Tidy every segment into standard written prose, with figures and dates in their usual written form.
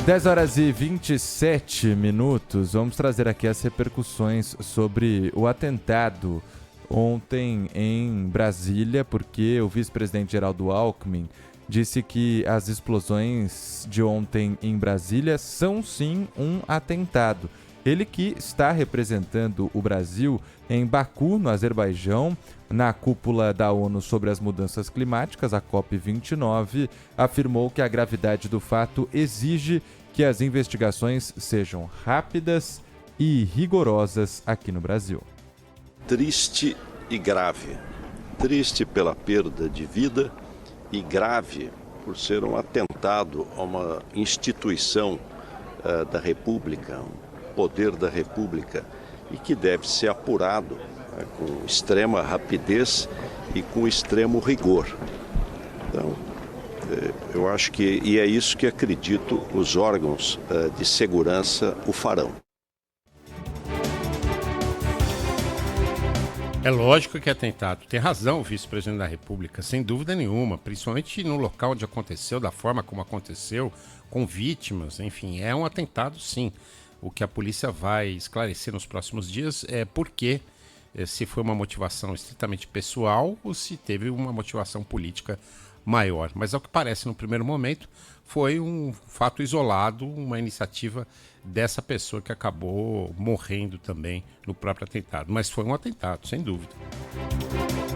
10 horas e 27 minutos. Vamos trazer aqui as repercussões sobre o atentado ontem em Brasília, porque o vice-presidente Geraldo Alckmin disse que as explosões de ontem em Brasília são sim um atentado. Ele que está representando o Brasil em Baku, no Azerbaijão, na cúpula da ONU sobre as mudanças climáticas, a COP29, afirmou que a gravidade do fato exige que as investigações sejam rápidas e rigorosas aqui no Brasil. Triste e grave. Triste pela perda de vida e grave por ser um atentado a uma instituição da República, um poder da República, e que deve ser apurado com extrema rapidez e com extremo rigor. Então, eu acho que, e é isso que acredito, os órgãos de segurança o farão. É lógico que é atentado. Tem razão o vice-presidente da República, sem dúvida nenhuma, principalmente no local onde aconteceu, da forma como aconteceu, com vítimas, enfim, é um atentado sim. O que a polícia vai esclarecer nos próximos dias é porque se foi uma motivação estritamente pessoal ou se teve uma motivação política maior. Mas ao que parece no primeiro momento foi um fato isolado, uma iniciativa dessa pessoa que acabou morrendo também no próprio atentado. Mas foi um atentado, sem dúvida.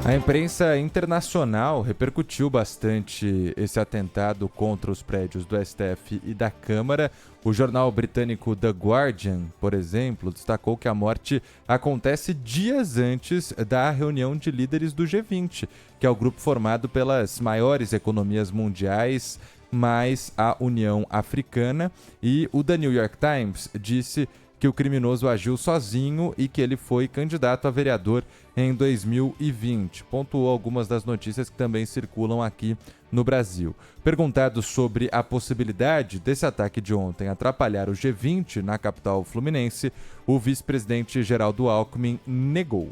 A imprensa internacional repercutiu bastante esse atentado contra os prédios do STF e da Câmara. O jornal britânico The Guardian, por exemplo, destacou que a morte acontece dias antes da reunião de líderes do G20, que é o grupo formado pelas maiores economias mundiais, mais a União Africana. E o The New York Times disse que o criminoso agiu sozinho e que ele foi candidato a vereador em 2020. Pontuou algumas das notícias que também circulam aqui no Brasil. Perguntado sobre a possibilidade desse ataque de ontem atrapalhar o G20 na capital fluminense, o vice-presidente Geraldo Alckmin negou.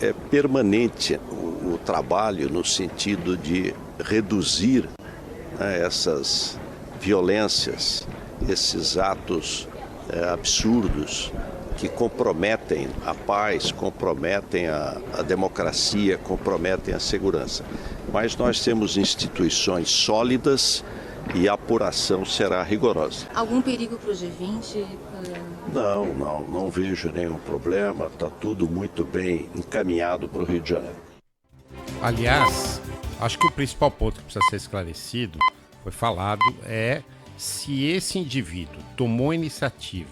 É permanente o trabalho no sentido de reduzir essas violências, esses atos absurdos que comprometem a paz, comprometem a democracia, comprometem a segurança. Mas nós temos instituições sólidas e a apuração será rigorosa. Algum perigo para o G20? Não vejo nenhum problema, está tudo muito bem encaminhado para o Rio de Janeiro. Aliás, acho que o principal ponto que precisa ser esclarecido, foi falado, é se esse indivíduo tomou a iniciativa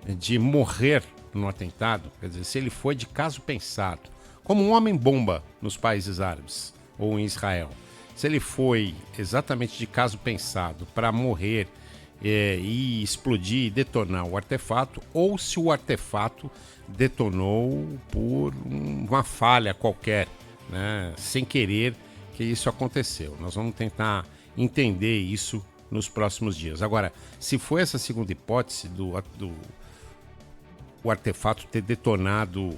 de morrer no atentado, quer dizer, se ele foi de caso pensado, como um homem-bomba nos países árabes ou em Israel, se ele foi exatamente de caso pensado para morrer e explodir e detonar o artefato, ou se o artefato detonou por uma falha qualquer, né, sem querer que isso aconteceu. Nós vamos tentar entender isso nos próximos dias. Agora, se foi essa segunda hipótese o artefato ter detonado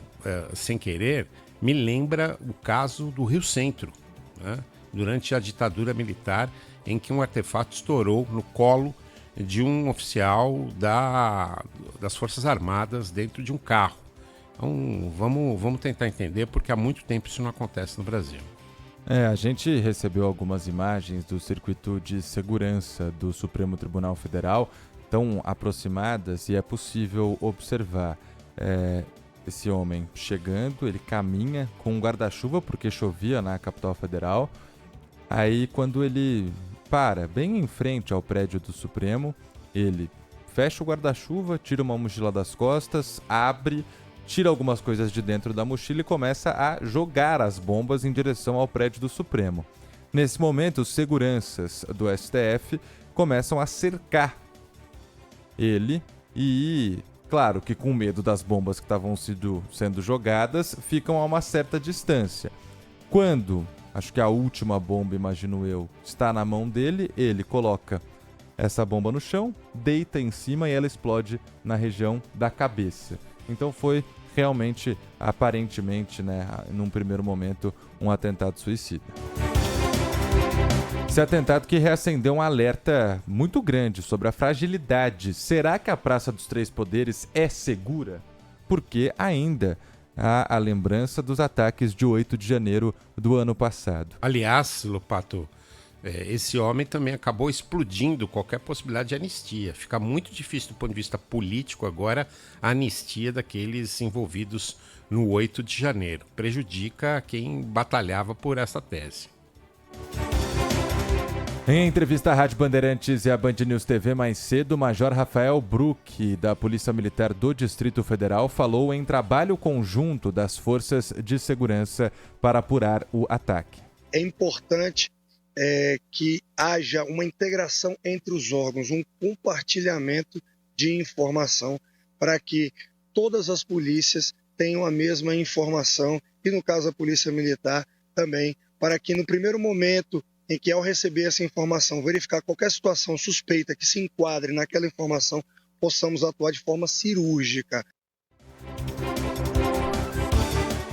sem querer, me lembra o caso do Rio Centro, né? Durante a ditadura militar, em que um artefato estourou no colo de um oficial das Forças Armadas dentro de um carro. Então, vamos tentar entender, porque há muito tempo isso não acontece no Brasil. A gente recebeu algumas imagens do circuito de segurança do Supremo Tribunal Federal, tão aproximadas, e é possível observar esse homem chegando. Ele caminha com um guarda-chuva porque chovia na capital federal. Aí, quando ele para bem em frente ao prédio do Supremo, ele fecha o guarda-chuva, tira uma mochila das costas, abre, tira algumas coisas de dentro da mochila e começa a jogar as bombas em direção ao prédio do Supremo. Nesse momento, os seguranças do STF começam a cercar ele e, claro que com medo das bombas que estavam sendo jogadas, ficam a uma certa distância. Quando, acho que a última bomba, imagino eu, está na mão dele, ele coloca essa bomba no chão, deita em cima e ela explode na região da cabeça. Então foi realmente, aparentemente, né, num primeiro momento, um atentado suicida. Esse atentado que reacendeu um alerta muito grande sobre a fragilidade. Será que a Praça dos Três Poderes é segura? Porque ainda há a lembrança dos ataques de 8 de janeiro do ano passado. Aliás, Lopato, esse homem também acabou explodindo qualquer possibilidade de anistia. Fica muito difícil do ponto de vista político agora a anistia daqueles envolvidos no 8 de janeiro. Prejudica quem batalhava por essa tese. Em entrevista à Rádio Bandeirantes e à Band News TV mais cedo, o Major Rafael Bruck, da Polícia Militar do Distrito Federal, falou em trabalho conjunto das forças de segurança para apurar o ataque. É importante que haja uma integração entre os órgãos, um compartilhamento de informação para que todas as polícias tenham a mesma informação e, no caso, a Polícia Militar também, para que no primeiro momento em que, ao receber essa informação, verificar qualquer situação suspeita que se enquadre naquela informação, possamos atuar de forma cirúrgica.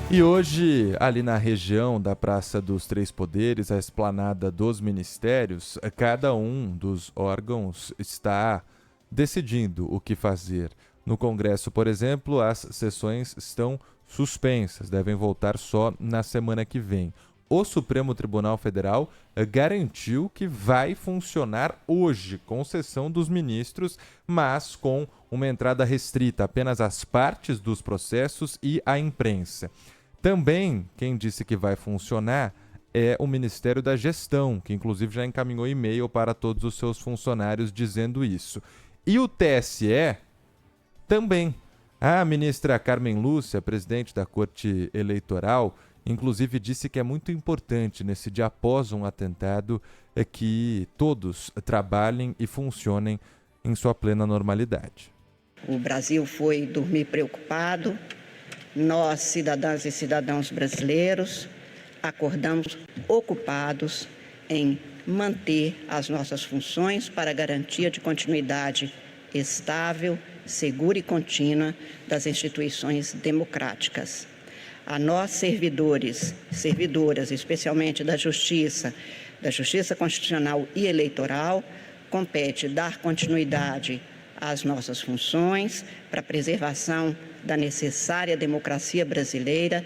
E hoje, ali na região da Praça dos Três Poderes, a esplanada dos ministérios, cada um dos órgãos está decidindo o que fazer. No Congresso, por exemplo, as sessões estão suspensas, devem voltar só na semana que vem. O Supremo Tribunal Federal garantiu que vai funcionar hoje, com sessão dos ministros, mas com uma entrada restrita apenas às partes dos processos e à imprensa. Também, quem disse que vai funcionar é o Ministério da Gestão, que inclusive já encaminhou e-mail para todos os seus funcionários dizendo isso. E o TSE também. A ministra Carmen Lúcia, presidente da Corte Eleitoral, inclusive disse que é muito importante nesse dia após um atentado que todos trabalhem e funcionem em sua plena normalidade. O Brasil foi dormir preocupado. Nós, cidadãs e cidadãos brasileiros, acordamos ocupados em manter as nossas funções para garantia de continuidade estável, segura e contínua das instituições democráticas. A nós, servidores, servidoras, especialmente da Justiça Constitucional e Eleitoral, compete dar continuidade às nossas funções para a preservação da necessária democracia brasileira,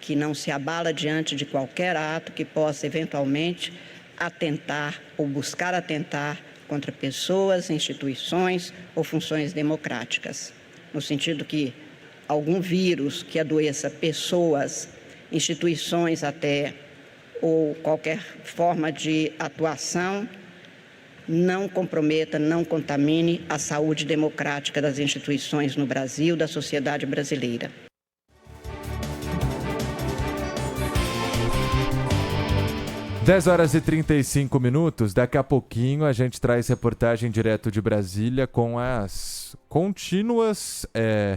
que não se abala diante de qualquer ato que possa eventualmente atentar ou buscar atentar contra pessoas, instituições ou funções democráticas, no sentido que algum vírus que adoeça pessoas, instituições até, ou qualquer forma de atuação, não comprometa, não contamine a saúde democrática das instituições no Brasil, da sociedade brasileira. Dez horas e 35 minutos, daqui a pouquinho a gente traz reportagem direto de Brasília com as contínuas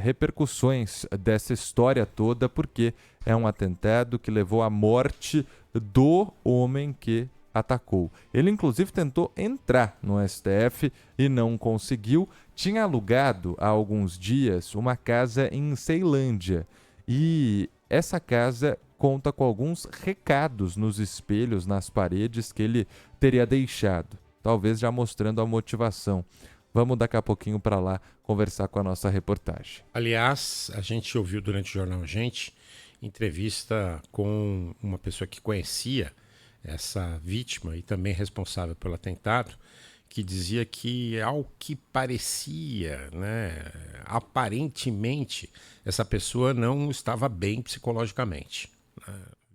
repercussões dessa história toda, porque é um atentado que levou à morte do homem que atacou. Ele inclusive tentou entrar no STF e não conseguiu. Tinha alugado há alguns dias uma casa em Ceilândia e essa casa conta com alguns recados nos espelhos, nas paredes que ele teria deixado, talvez já mostrando a motivação. Vamos daqui a pouquinho para lá conversar com a nossa reportagem. Aliás, a gente ouviu durante o Jornal Gente entrevista com uma pessoa que conhecia essa vítima e também responsável pelo atentado, que dizia que, ao que parecia, aparentemente, essa pessoa não estava bem psicologicamente.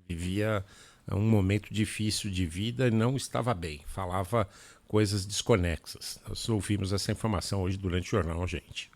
Vivia um momento difícil de vida e não estava bem. Falava coisas desconexas. Nós ouvimos essa informação hoje durante o Jornal Gente.